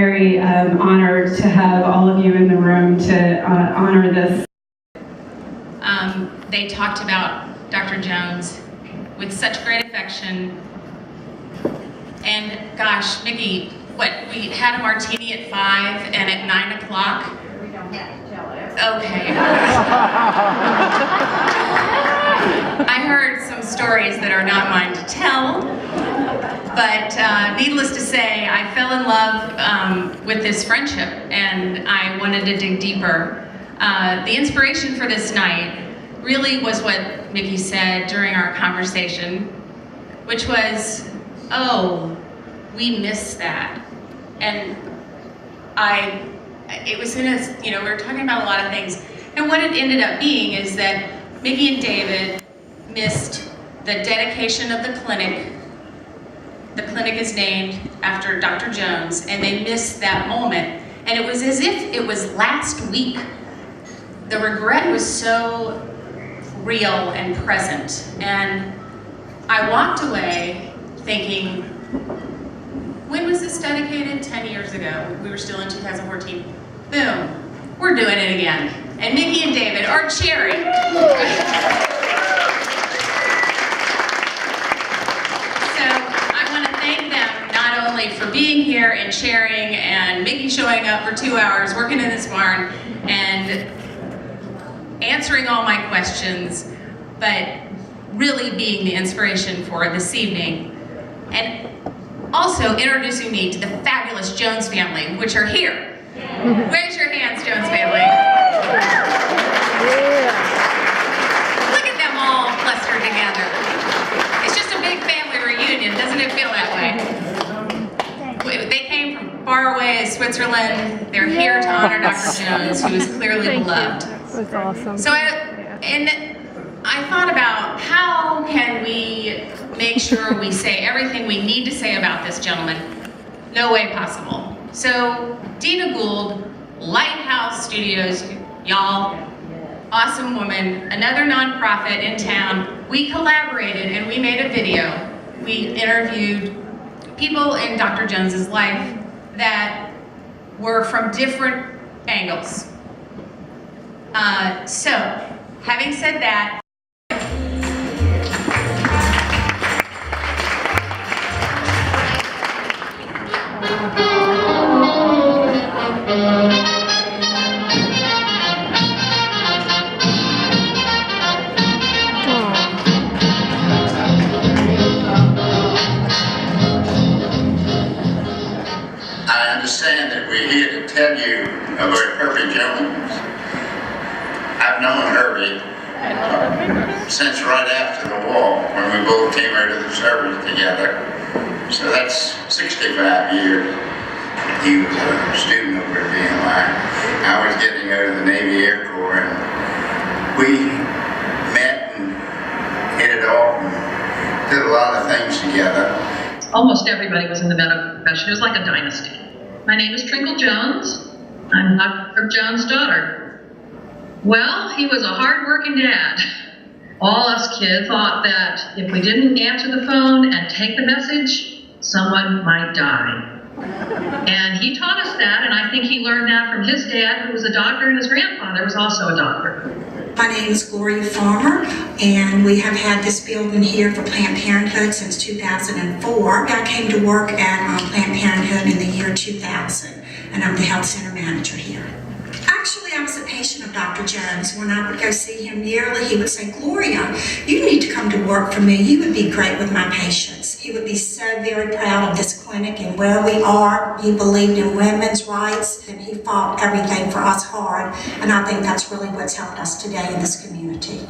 Very honored to have all of you in the room to honor this. They talked about Dr. Jones with such great affection. And gosh, Mickey, we had a martini at 5 and at 9 o'clock? We don't have to tell it. Okay. I heard some stories that are not mine to tell, but needless to say, I fell in love with this friendship and I wanted to dig deeper. The inspiration for this night really was what Mickey said during our conversation, which was, oh, we miss that. And it was in a, we were talking about a lot of things. And what it ended up being is that Mickey and David missed the dedication of the clinic. The clinic is named after Dr. Jones, and they missed that moment. And it was as if it was last week. The regret was so real and present. And I walked away thinking, when was this dedicated? 10 years ago. We were still in 2014. Boom, we're doing it again. And Mickey and David are cheering. So I want to thank them not only for being here and sharing, and Mickey showing up for 2 hours, working in this barn, and answering all my questions, but really being the inspiration for this evening. And also introducing me to the fabulous Jones family, which are here. Raise your hands, Jones family. Look at them all clustered together. It's just a big family reunion, doesn't it feel that way? They came from far away as Switzerland. They're here to honor Dr. Jones, who is clearly beloved. That's awesome. So I thought about how can we make sure we say everything we need to say about this gentleman. No way possible. So Dina Gould, Lighthouse Studios, y'all, awesome woman, another nonprofit in town. We collaborated and we made a video. We interviewed people in Dr. Jones's life that were from different angles. So, having said that, I understand that we're here to tell you about Herbie Jones. I've known Herbie since right after the war, when we both came out of the service together. So that's 65 years. He was a student over at VMI. I was getting out of the Navy Air Corps, and we met and hit it off and did a lot of things together. Almost everybody was in the medical profession. It was like a dynasty. My name is Trinkle Jones. I'm Dr. Jones' daughter. Well, he was a hard-working dad. All us kids thought that if we didn't answer the phone and take the message, someone might die. And he taught us that, and I think he learned that from his dad, who was a doctor, and his grandfather was also a doctor. My name is Gloria Farmer, and we have had this building here for Planned Parenthood since 2004. I came to work at Planned Parenthood in the year 2000, and I'm the health center manager here. Actually, I was a patient of Dr. Jones. When I would go see him yearly, he would say, Gloria, you need to come to work for me. You would be great with my patients. He would be so very proud of this clinic and where we are. He believed in women's rights, and he fought everything for us hard. And I think that's really what's helped us today in this community.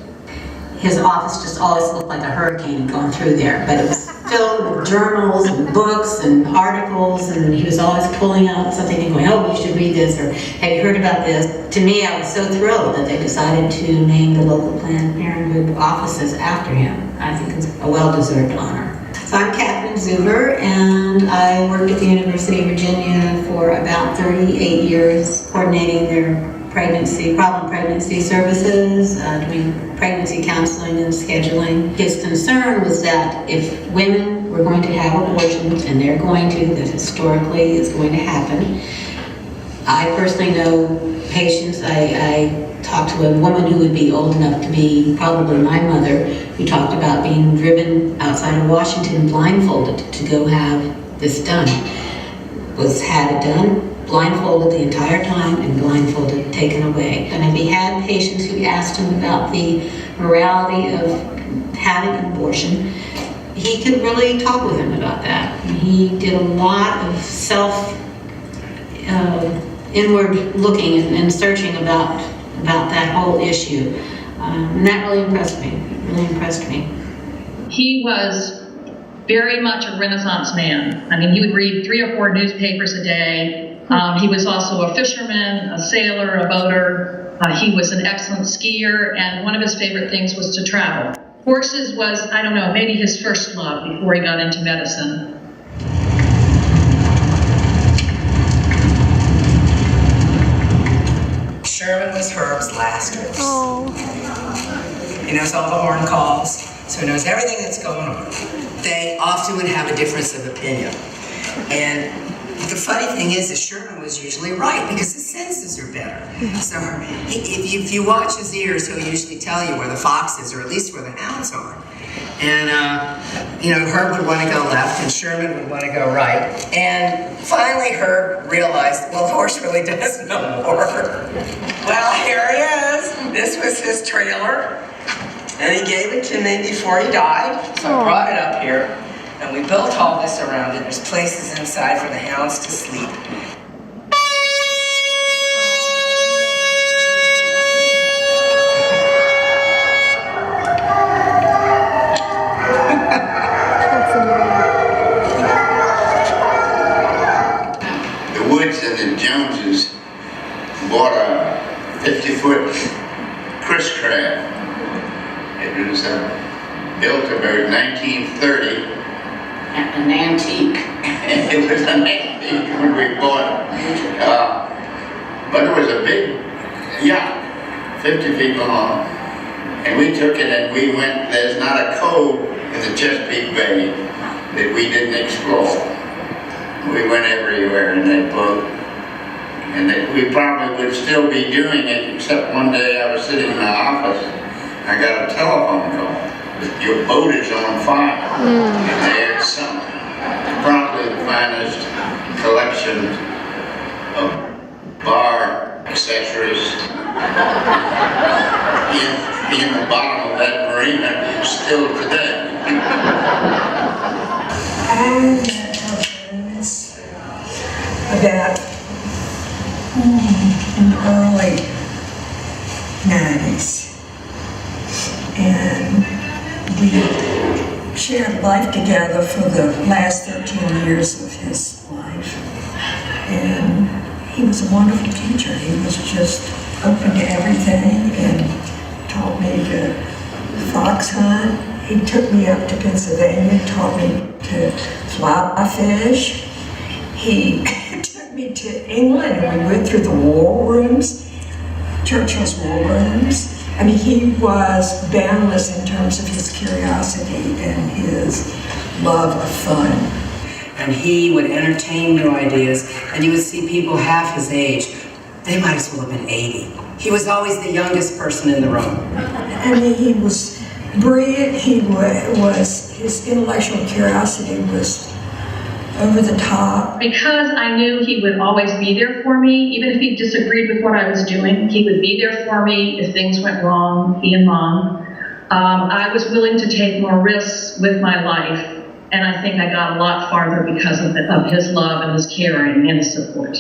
His office just always looked like a hurricane going through there, but it was filled with journals and books and articles, and he was always pulling out something and going, oh, you should read this, or have you heard about this? To me, I was so thrilled that they decided to name the local Planned Parenthood offices after him. I think it's a well-deserved honor. So I'm Catherine Zuber, and I worked at the University of Virginia for about 38 years, coordinating their problem pregnancy services, doing pregnancy counseling and scheduling. His concern was that if women we're going to have abortions, and they're going to, that historically is going to happen. I personally know patients, I talked to a woman who would be old enough to be probably my mother, who talked about being driven outside of Washington blindfolded to go have this done. Had it done, blindfolded the entire time, and blindfolded taken away. And if he had patients who asked him about the morality of having an abortion, he could really talk with them about that. And he did a lot of inward looking and searching about that whole issue. And that really impressed me. He was very much a Renaissance man. I mean, he would read 3 or 4 newspapers a day. He was also a fisherman, a sailor, a boater. He was an excellent skier, and one of his favorite things was to travel. Horses was, I don't know, maybe his first love before he got into medicine. Sherman was Herb's last horse. He knows all the horn calls, so he knows everything that's going on. They often would have a difference of opinion. And the funny thing is that Sherman was usually right because his senses are better. So if you watch his ears, he'll usually tell you where the fox is, or at least where the hounds are. And, Herb would want to go left and Sherman would want to go right. And finally Herb realized, well, the horse really does know more. Well, here he is. This was his trailer. And he gave it to me before he died. So I brought it up here. And we built all this around it. There's places inside for the hounds to sleep. The Woods and the Joneses bought a 50-foot Chris crab. It was built about 1930. An antique. It was an antique when we bought it. But it was a big yacht, 50 feet long. And we took it and we went, there's not a cove in the Chesapeake Bay that we didn't explore. We went everywhere in that boat. And we probably would still be doing it, except one day I was sitting in the office, I got a telephone call. Your boat is on fire. And there's something. Probably the finest collection of bar accessories in the bottom of that marina still today. I met her friends about in the early 90s. And we shared life together for the last 13 years of his life. And he was a wonderful teacher. He was just open to everything and taught me to fox hunt. He took me up to Pennsylvania, taught me to fly fish. He took me to England and we went through the war rooms, Churchill's war rooms. I mean, he was boundless in terms of his curiosity and his love of fun. And he would entertain new ideas, and you would see people half his age. They might as well have been 80. He was always the youngest person in the room. I mean, he was brilliant. His intellectual curiosity was over the top. Because I knew he would always be there for me, even if he disagreed with what I was doing, he would be there for me if things went wrong, he and Mom. I was willing to take more risks with my life, and I think I got a lot farther because of his love and his caring and his support.